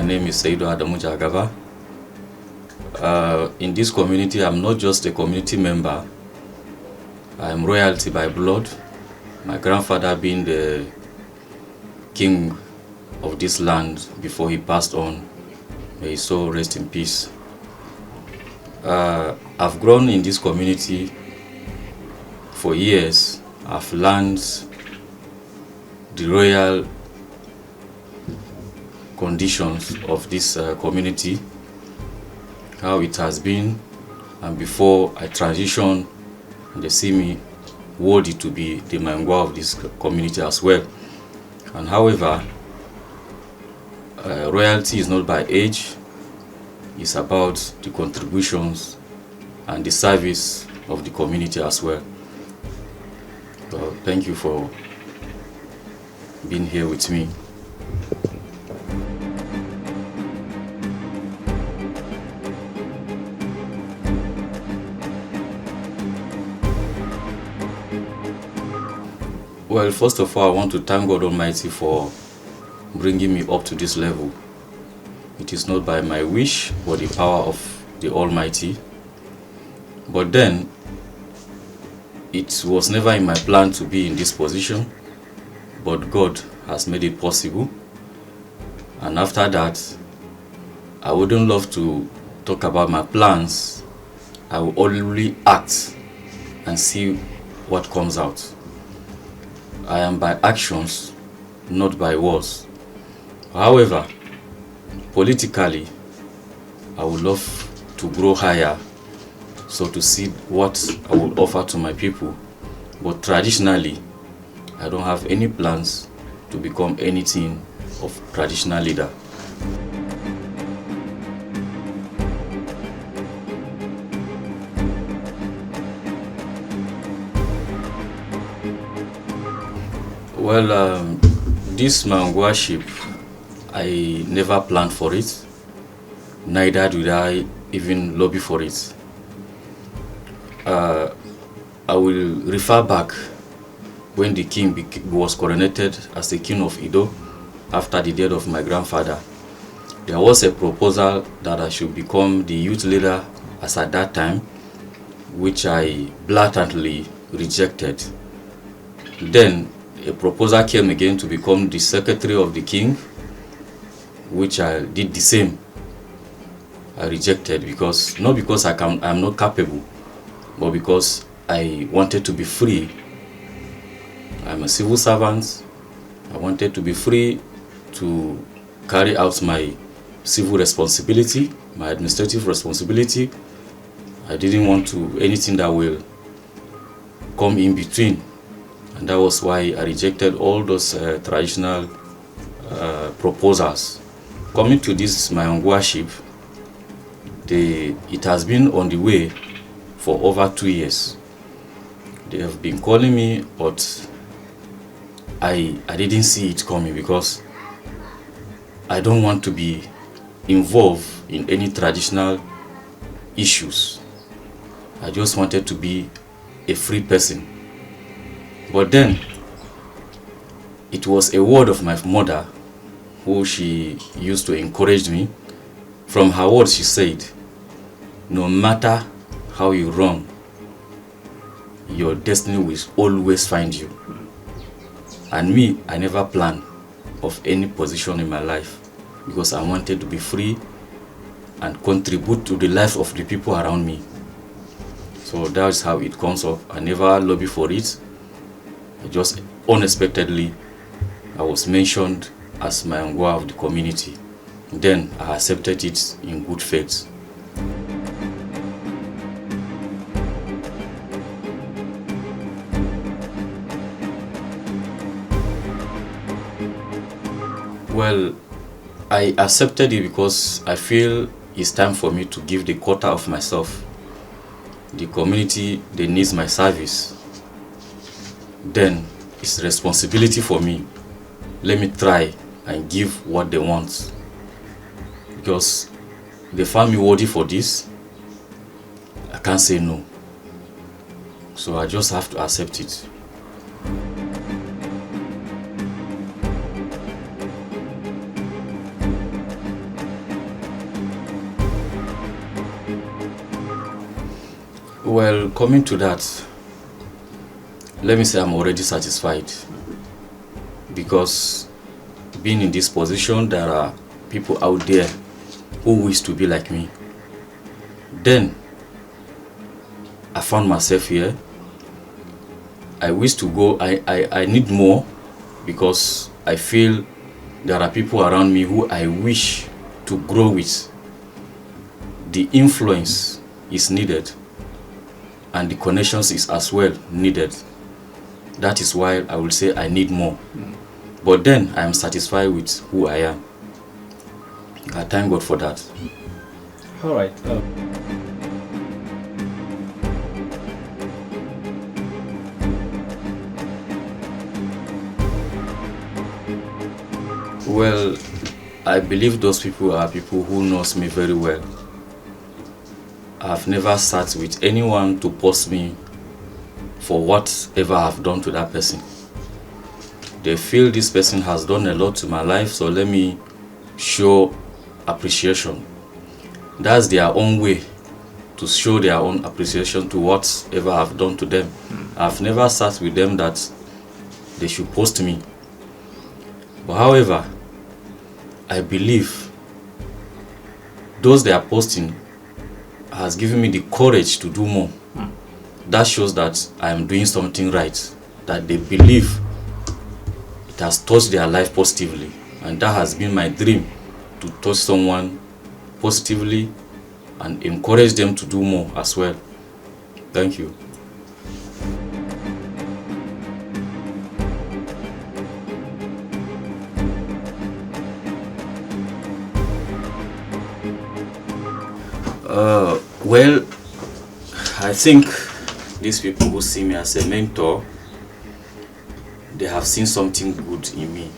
name is Saidu Adamu Jagaba. In this community, I'm not just a community member. I'm royalty by blood. My grandfather being the king of this land before he passed on. May his soul rest in peace. I've grown in this community for years. I've learned the royal conditions of this community, how it has been, and before I transition, they see me worthy to be the Angwa of this community as well. And however, royalty is not by age, it's about the contributions and the service of the community as well. So thank you for being here with me. Well, first of all, I want to thank God Almighty for bringing me up to this level. It is not by my wish, but the power of the Almighty. But then, it was never in my plan to be in this position, but God has made it possible. And after that, I wouldn't love to talk about my plans. I will only act and see what comes out. I am by actions, not by words. However, politically, I would love to grow higher, so to see what I will offer to my people. But traditionally, I don't have any plans to become anything of traditional leader. Well, this Angwa-ship, I never planned for it, neither did I even lobby for it. I will refer back when the king was coronated as the king of Iddo after the death of my grandfather. There was a proposal that I should become the youth leader as at that time, which I blatantly rejected. Then a proposal came again to become the secretary of the king, which I did the same. I rejected because, not because I'm not capable, but because I wanted to be free. I'm a civil servant. I wanted to be free to carry out my civil responsibility, my administrative responsibility. I didn't want to anything that will come in between. And that was why I rejected all those traditional proposals. Coming to this, my Angwa-ship, it has been on the way for over 2 years. They have been calling me, but I didn't see it coming because I don't want to be involved in any traditional issues. I just wanted to be a free person. But then, it was a word of my mother, who she used to encourage me. From her words, she said, no matter how you run, your destiny will always find you. And me, I never planned of any position in my life because I wanted to be free and contribute to the life of the people around me. So that's how it comes up. I never lobby for it. Just unexpectedly, I was mentioned as my Angwa of the community. Then I accepted it in good faith. Well, I accepted it because I feel it's time for me to give the quota of myself. The community, they need my service. Then it's responsibility for me. Let me try and give what they want. Because they found me worthy for this, I can't say no. So I just have to accept it. Well, coming to that, let me say I'm already satisfied, because being in this position, there are people out there who wish to be like me. Then I found myself here. I wish to go. I need more, because I feel there are people around me who I wish to grow with. The influence is needed, and the connections is as well needed. That is why I will say I need more. But then I am satisfied with who I am. I thank God for that. All right. Well, I believe those people are people who knows me very well. I've never sat with anyone to post me for whatever I've done to that person. They feel this person has done a lot to my life, so let me show appreciation. That's their own way to show their own appreciation to whatever I've done to them. I've never sat with them that they should post me. But however, I believe those they are posting has given me the courage to do more. That shows that I am doing something right, that they believe it has touched their life positively. And that has been my dream, to touch someone positively and encourage them to do more as well. Thank you. Well, I think these people who see me as a mentor, they have seen something good in me.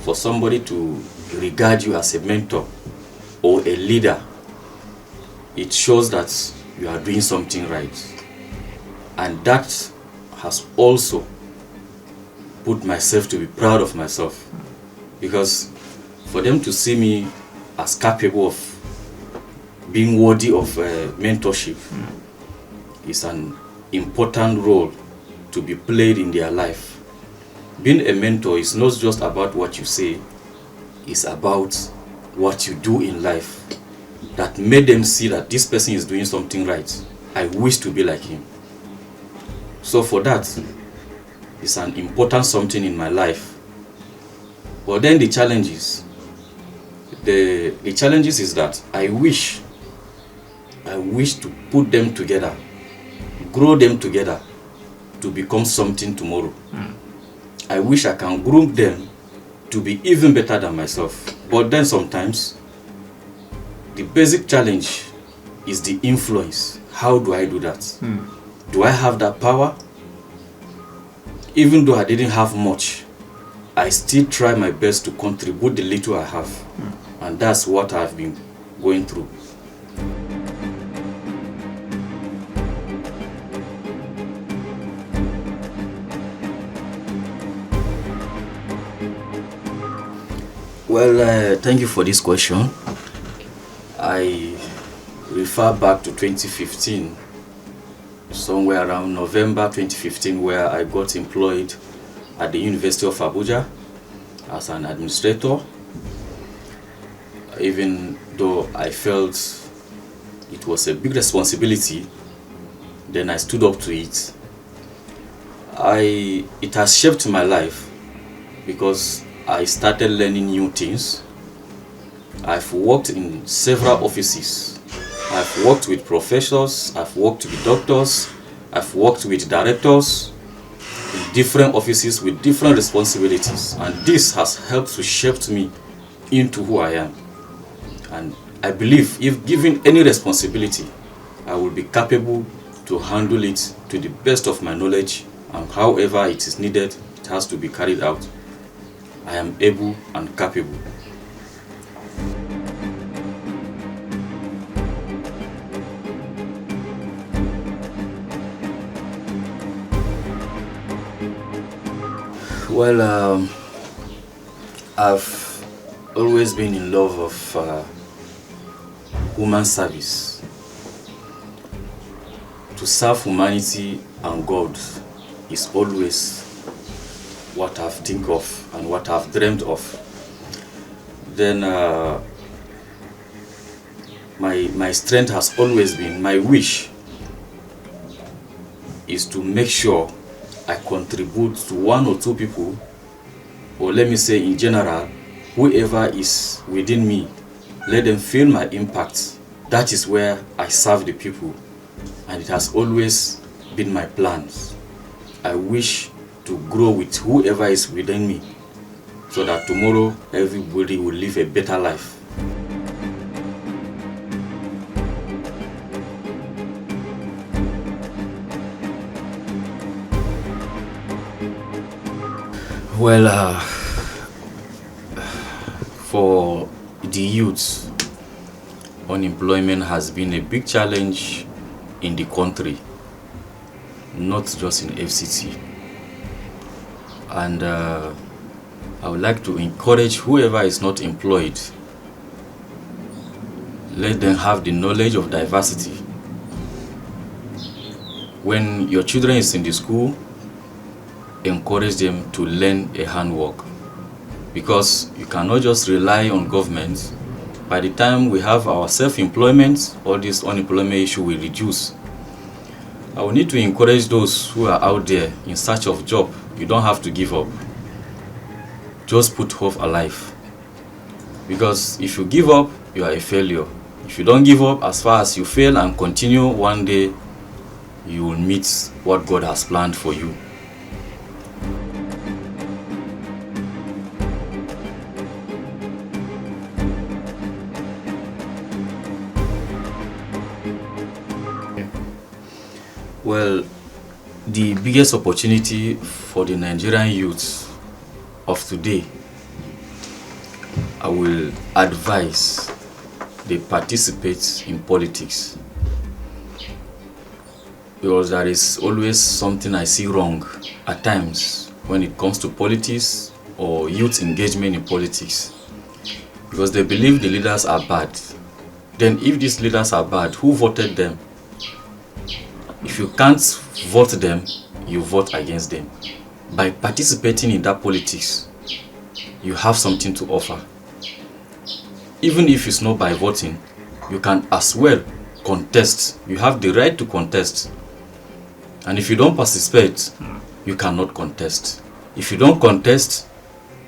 For somebody to regard you as a mentor or a leader, it shows that you are doing something right. And that has also put myself to be proud of myself. Because for them to see me as capable of being worthy of mentorship is an important role to be played in their life. Being a mentor is not just about what you say, it's about what you do in life that made them see that this person is doing something right. I wish to be like him. So for that, it's an important something in my life. But then the challenges is that I wish to put them together, grow them together to become something tomorrow. I wish I can groom them to be even better than myself. But then sometimes the basic challenge is the influence. How do I do that? Do I have that power? Even though I didn't have much, I still try my best to contribute the little I have. And that's what I've been going through. Well, thank you for this question. I refer back to 2015, somewhere around November 2015, where I got employed at the University of Abuja as an administrator. Even though I felt it was a big responsibility, then I stood up to it. It has shaped my life because I started learning new things. I've worked in several offices. I've worked with professors, I've worked with doctors, I've worked with directors in different offices with different responsibilities. And this has helped to shape me into who I am. And I believe if given any responsibility, I will be capable to handle it to the best of my knowledge, and however it is needed, it has to be carried out. I am able and capable. Well, I've always been in love of human service. to serve humanity and God is always what I've think of and what I've dreamed of. Then my strength has always been, my wish is to make sure I contribute to one or two people, or let me say in general, whoever is within me, let them feel my impact. That is where I serve the people, and it has always been my plans. I wish to grow with whoever is within me, so that tomorrow everybody will live a better life. Well, for the youth, unemployment has been a big challenge in the country, not just in FCT. And I would like to encourage whoever is not employed, let them have the knowledge of diversity. When your children is in the school, encourage them to learn a handwork, because you cannot just rely on government. By the time we have our self-employment, all this unemployment issue will reduce. I will need to encourage those who are out there in search of job. You don't have to give up. Just put hope alive, because if you give up, you are a failure. If you don't give up, as far as you fail and continue, one day you will meet what God has planned for you. Well, the biggest opportunity for the Nigerian youth of today, I will advise they participate in politics, because there is always something I see wrong at times when it comes to politics or youth engagement in politics, because they believe the leaders are bad. Then if these leaders are bad, who voted them? If you can't vote them, you vote against them. By participating in that politics, you have something to offer. Even if it's not by voting, you can as well contest. You have the right to contest. And if you don't participate, you cannot contest. If you don't contest,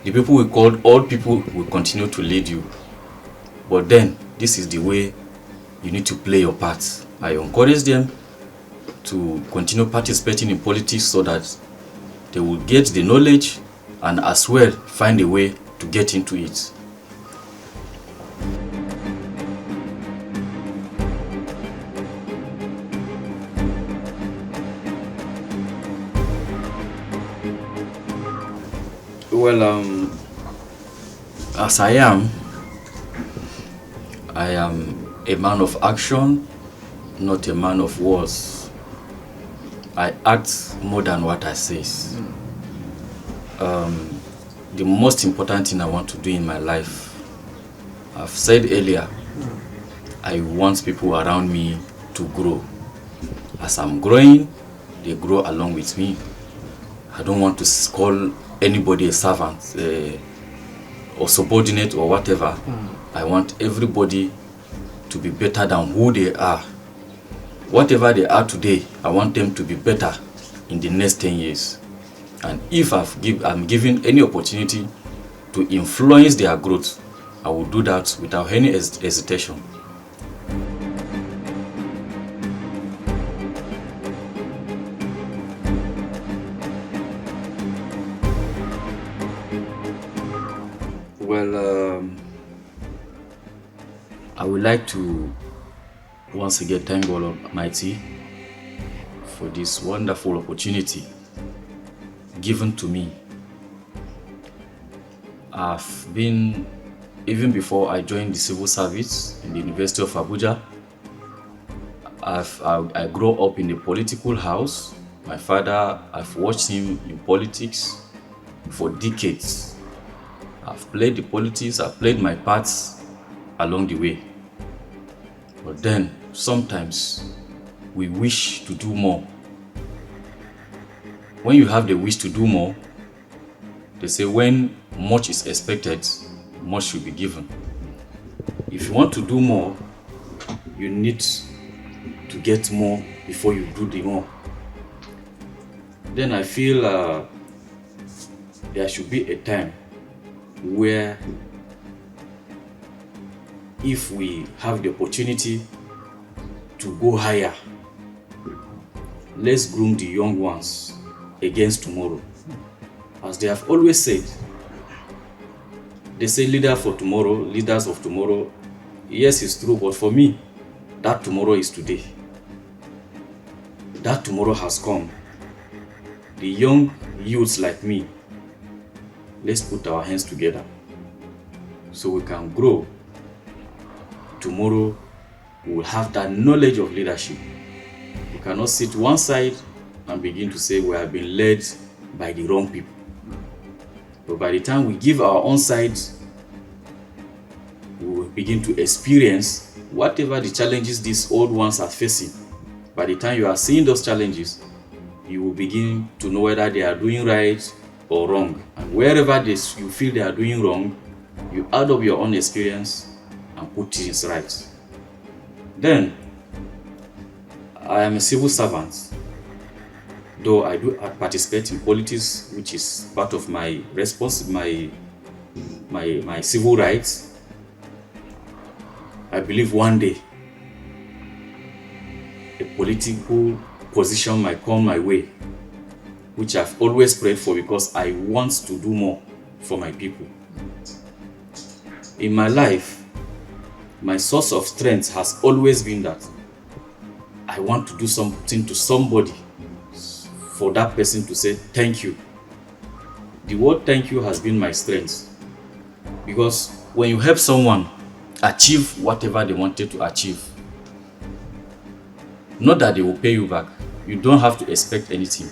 the people we call old people will continue to lead you. But then, this is the way you need to play your part. I encourage them to continue participating in politics, so that they will get the knowledge and as well find a way to get into it. Well, as I am a man of action, not a man of words. I act more than what I say. The most important thing I want to do in my life, I've said earlier, I want people around me to grow. As I'm growing, they grow along with me. I don't want to call anybody a servant or subordinate or whatever. I want everybody to be better than who they are. Whatever they are today, I want them to be better in the next 10 years. And if I'm given any opportunity to influence their growth, I will do that without any hesitation. Well, I would like to once again thank God Almighty for this wonderful opportunity given to me. I've been, even before I joined the civil service in the University of Abuja, I grew up in a political house. My father, I've watched him in politics for decades. I've played the politics, I've played my parts along the way. But then, sometimes, we wish to do more. When you have the wish to do more, they say when much is expected, much should be given. If you want to do more, you need to get more before you do the more. Then I feel there should be a time where if we have the opportunity to go higher, let's groom the young ones against tomorrow. As they have always said, they say leaders of tomorrow. Yes, it's true, but for me, that tomorrow is today. That tomorrow has come. The young youths like me, let's put our hands together so we can grow. Tomorrow, we will have that knowledge of leadership. We cannot sit one side and begin to say we have been led by the wrong people. But by the time we give our own side, we will begin to experience whatever the challenges these old ones are facing. By the time you are seeing those challenges, you will begin to know whether they are doing right or wrong. And wherever you feel they are doing wrong, you add up your own experience and put things right. Then, I am a civil servant, though I do participate in politics, which is part of my my civil rights. I believe one day a political position might come my way, which I've always prayed for because I want to do more for my people. In my life, my source of strength has always been that I want to do something to somebody for that person to say thank you. The word thank you has been my strength, because when you help someone achieve whatever they wanted to achieve, not that they will pay you back, you don't have to expect anything.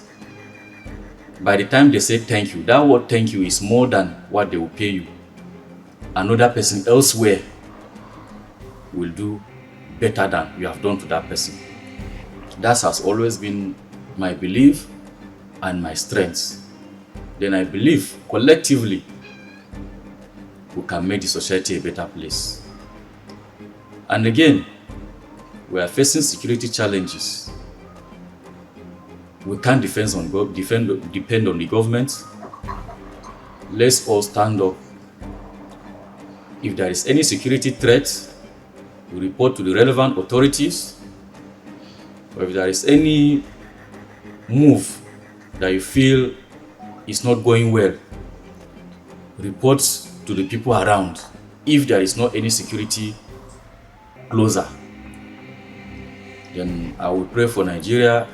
By the time they say thank you, that word thank you is more than what they will pay you. Another person elsewhere will do better than you have done to that person. That has always been my belief and my strength. Then I believe collectively we can make the society a better place. And again, we are facing security challenges. We can't depend on the government. Let's all stand up. If there is any security threat, we report to the relevant authorities. Or if there is any move that you feel is not going well, report to the people around if there is not any security closer. Then I will pray for Nigeria,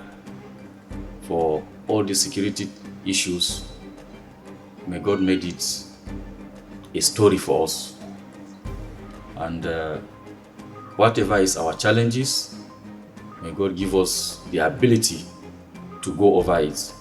for all the security issues. May God make it a story for us. And whatever is our challenges, may God give us the ability to go over it.